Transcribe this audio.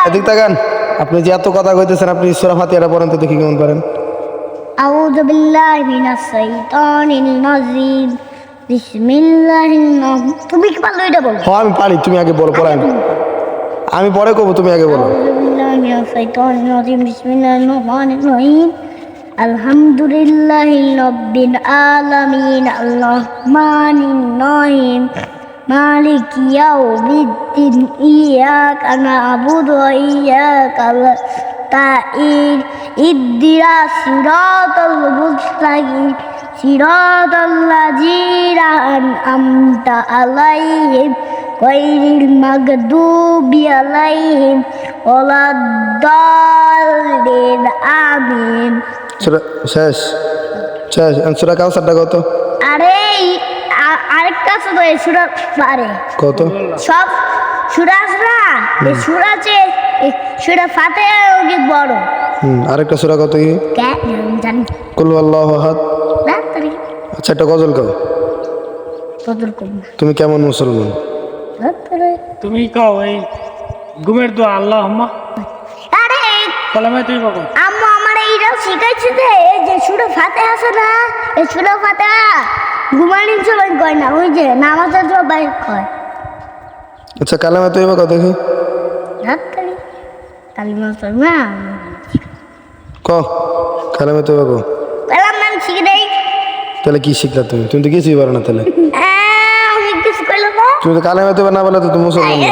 এদিক তাকান, আপনি যে এত কথা কইতেছেন, আপনি সূরা ফাতিহাটা পড়েন তো দেখি কেমন পারেন। আউযু বিল্লাহি মিনাশ শাইতানির রাজিম। তুমি কি পারলো এটা বলো? হ্যাঁ আমি পারি, তুমি আগে বলো, পড়ান। আমি পরে কব, তুমি আগে বলো। আউযু বিল্লাহি মিনাশ শাইতানির রাজিম। বিসমিল্লাহির রহমানির রহিম। আলহামদুলিল্লাহি রাব্বিল আলামিন। আর-রাহমানির রহিম। মালিকি ইয়াউমিদ্দিন। ইয়াকা না'বুদু ওয়া ইয়াকা নাস্তাঈন। ইহদিনাস সিরাতাল মুস্তাকিম। সিরাতাল্লাযীনা আন'আমতা আলাইহিম গায়রিল মাগদুবি আলাইহিম ওয়ালাদ-দাল্লিন। আমিন। সূরা শেষ শেষ। সূরা কাউসারটা কত? আরে আরেকটা আছে তো, এই সূরা পারে কত? সব সূরা আছে না, এই সূরা যে সূরা ফাতিহা অনেক বড়। আরেকটা সূরা কত কি? জানি কুল আল্লাহু আহাদ। না তারি আচ্ছা একটা গজল গাও। কদর কম না। তুমি কেমন মুসলমান? তুমি কও এই ঘুমের দোয়া আল্লাহুম্মা। আরে কলমে তুই কখন? আম্মু আমার এইটাও শিখাইছে যে এই যে সূরা ফাতিহা আছে না, এই সূরা ফাতিহা ঘুমানোর সময় কয় না, ওই যে নামাজের সময় কয়। আচ্ছা কালেমা তৈবা কত দেখি? রাত্রি কালিমা তৈবা ক কালেমা তৈবা ক। পেলাম নাম শিখে দেই। তাহলে কি শিখলা তুমি? তুমি তো কিছুই পারো না তাহলে। অনেক কিছু কইলো না। তুমি তো কালেমা তৈবা না বলে তো তুমি মুসলমান না।